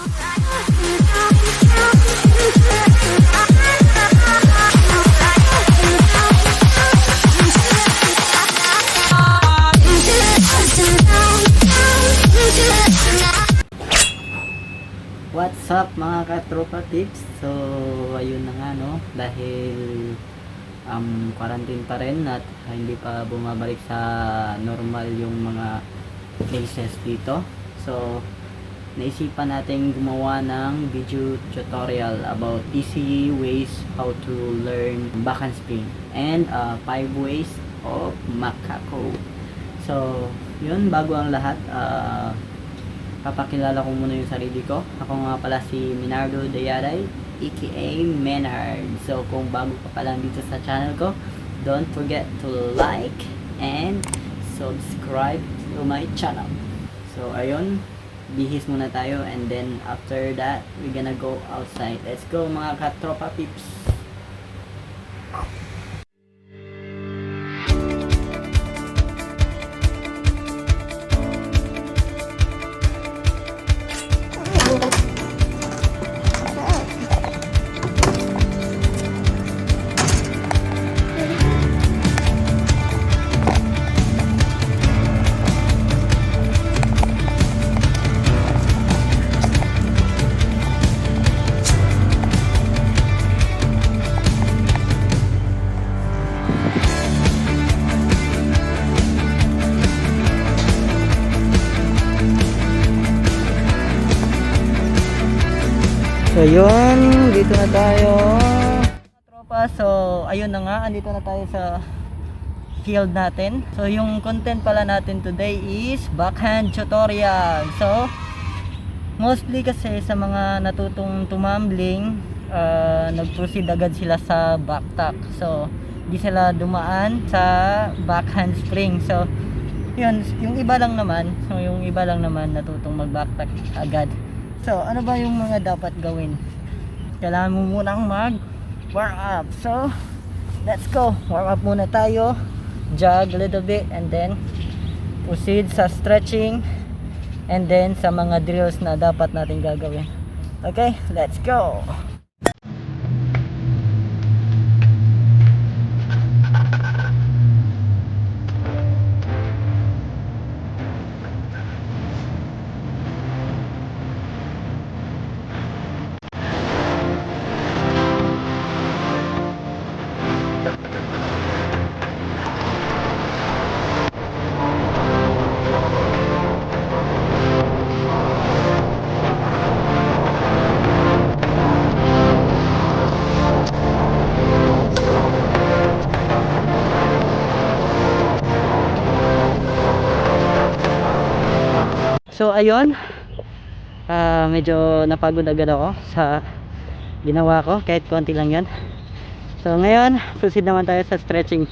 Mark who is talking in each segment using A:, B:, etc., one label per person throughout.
A: What's up mga katropa tips? So ayun na nga no, dahil quarantine pa rin at hindi pa bumabalik sa normal yung mga cases dito. So naisipan natin gumawa ng video tutorial about easy ways how to learn back handspring and 5 ways of Makako. So yun, bago ang lahat, papakilala ko muna yung sarili ko. Ako nga pala si Minardo Dayaday, aka Menard. So kung bago ka pa lang dito sa channel ko, don't forget to like and subscribe to my channel. So ayun, bihis muna tayo and then after that, we're gonna go outside. Let's go mga katropa pips! So yun, dito na tayo tropa. So ayun na nga, andito na tayo sa field natin. So yung content pala natin today is backhand tutorial. So mostly kasi sa mga natutong tumambling, nag-proceed agad sila sa back tuck. So di sila dumaan sa backhand spring. So yun, yung iba lang naman natutong mag back tuck agad. So, ano ba yung mga dapat gawin? Kailangan mo munang mag-warm up. So, let's go. Warm up muna tayo. Jog a little bit and then proceed sa stretching and then sa mga drills na dapat natin gagawin. Okay, let's go. So ayun, medyo napagod agad ako sa ginawa ko, kahit konti lang yan. So ngayon, proceed naman tayo sa stretching.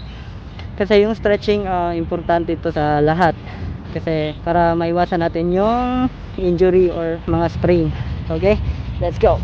A: Kasi yung stretching, importante ito sa lahat. Kasi para maiwasan natin yung injury or mga sprain. Okay, let's go.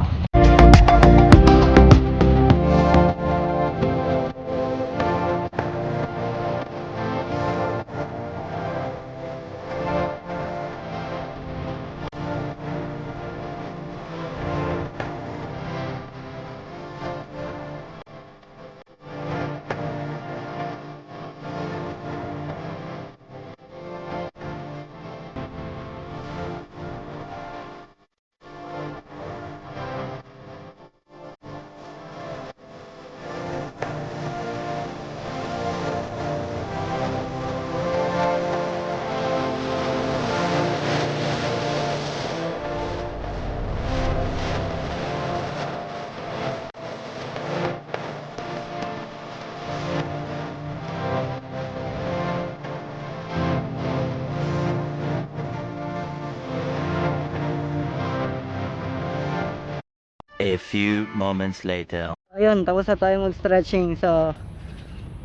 B: A few moments later.
A: Ayun, tapos na tayo mag-stretching. So,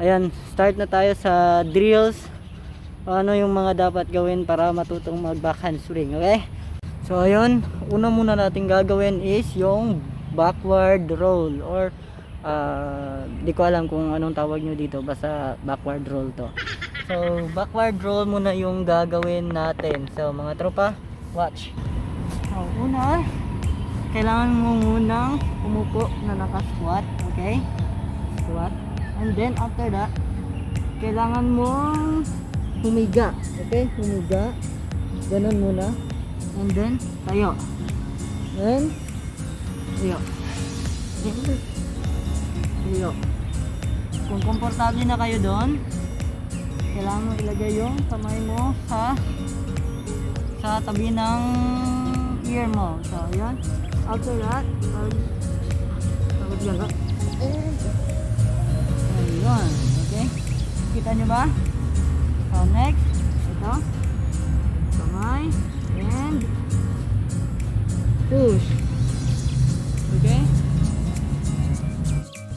A: ayan, start na tayo sa drills. Ano yung mga dapat gawin para matutong mag-backhand swing, okay? So, ayun, una muna natin gagawin is yung backward roll or di ko alam kung anong tawag nyo dito, basta backward roll to. So, backward roll muna yung gagawin natin. So, mga tropa, watch. So, una, kailangan mo munang umupo na naka-squat, okay? Squat. And then after that, kailangan mong humiga, okay? Humiga. Ganun muna. And then tayo. Then tayo. Tayo. Kung komportable na kayo doon, kailangan mo ilagay yung kamay mo sa tabi ng ear mo. So, yan. After that, pagod yan ka. Ayun. Okay? Kita nyo ba? So, next. Ito. Kamay. And push. Okay?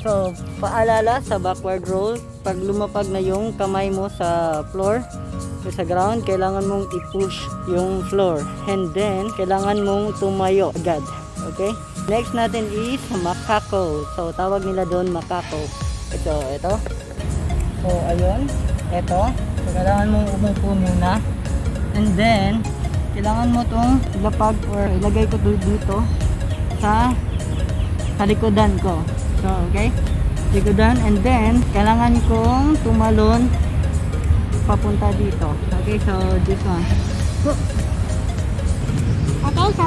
A: So, paalala sa backward roll, pag lumapag na yung kamay mo sa floor, sa ground, kailangan mong i-push yung floor. And then, kailangan mong tumayo agad. Okay? Next natin is makako. So, tawag nila doon makako. Ito. So, ayun. Ito. So, kailangan mong umupo muna. And then, kailangan mo itong ilapag or ilagay ko dito sa likodan ko. So, okay? Likodan. And then, kailangan kong tumalon papunta dito. Okay, so this one.
C: Okay, so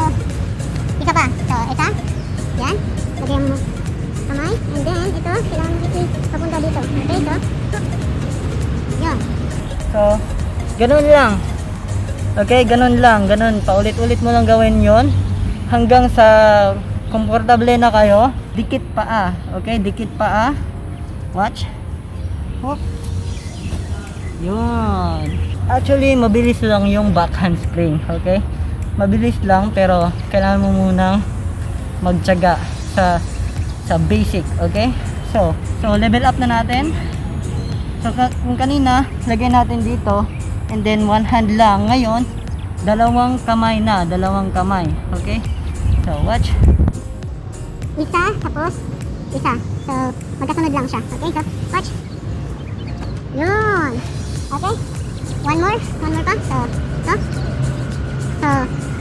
C: isa pa. So, isa. Yan. Lagyan mo kamay. And then, ito. Kailangan mo papunta dito. Okay, so. Yan.
A: So, ganun lang. Okay, ganun lang. Ganun. Paulit-ulit mo lang gawin yon hanggang sa komportable na kayo. Dikit paa. Okay, dikit paa. Watch. Hop. Yun. Actually, mabilis lang yung back handspring. Okay? Mabilis lang pero kailangan mo munang magtiyaga sa basic. Okay? So level up na natin. So, kung kanina, lagay natin dito and then one hand lang. Ngayon, dalawang kamay na. Dalawang kamay. Okay? So, watch.
C: Isa, tapos isa. So, magkasunod lang siya. Okay, so, watch. Yun. Okay. One more pa. So,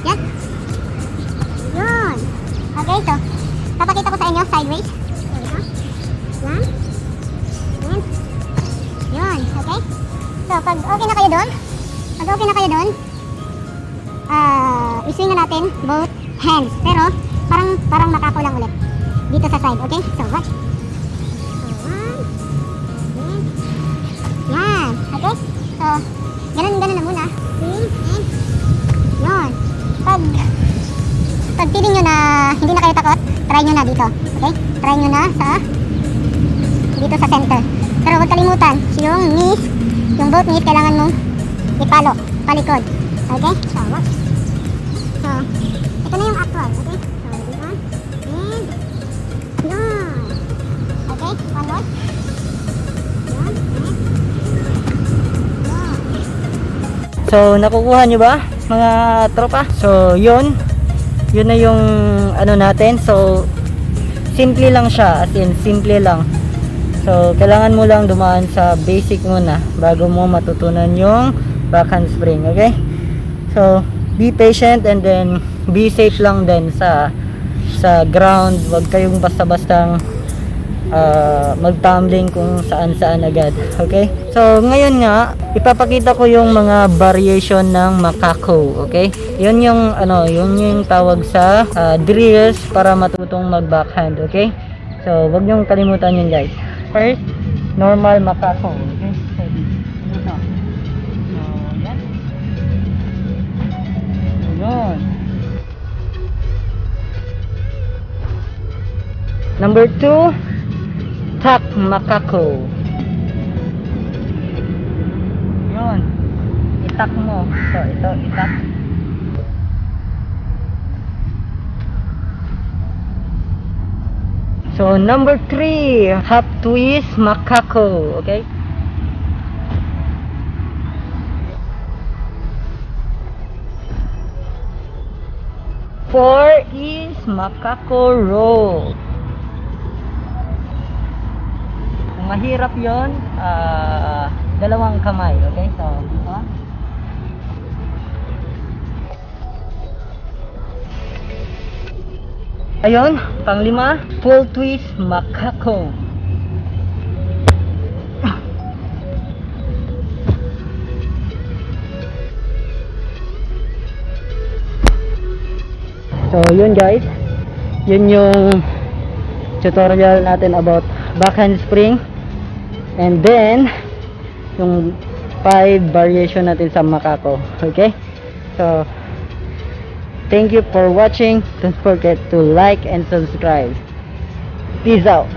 C: yan. Yun. Okay, so, papakita ko sa inyo sideways. Ito. Yan. Yan. Yun. Okay. So, pag okay na kayo doon, iswing na natin both hands. Pero, parang makako lang ulit. Dito sa side. Okay? So, watch. So, one. Yan. Okay? So, ganun na muna. Swing and yun. Pag feeling nyo na hindi na kayo takot, try nyo na dito. Okay? Try nyo na dito sa center. Pero huwag kalimutan, yung knees, yung both knees, kailangan mong palikod. Okay? So, watch. So, ito na yung actual. Okay? So, this one. And yun. Okay? One more. Yun.
A: So, nakukuha nyo ba mga tropa? So, yun na yung ano natin. So, simple lang siya, as in simple lang. So, kailangan mo lang dumaan sa basic muna bago mo matutunan yung back handspring. Okay? So, be patient and then be safe lang din sa ground. Huwag kayong basta-bastang mag-tumbling kung saan-saan agad. Okay? So, ngayon nga, ipapakita ko yung mga variation ng makako. Okay? Yun yung tawag sa drills para matutong mag-backhand. Okay? So, wag niyong kalimutan yun, guys. First, normal makako. Okay? So, ito. So, yan. Yun. Number 2, tuck makako. Yun. Itak mo. So, ito, itak. So, number 3, half twist makako. Okay? Four is makako roll. Kung mahirap yon, dalawang kamay. Okay? So, dito. Ayun, panglima, full twist Makako. So yun guys, yun yung tutorial natin about backhand spring, and then yung 5 variation natin sa Makako. Okay, so thank you for watching. Don't forget to like and subscribe. Peace out.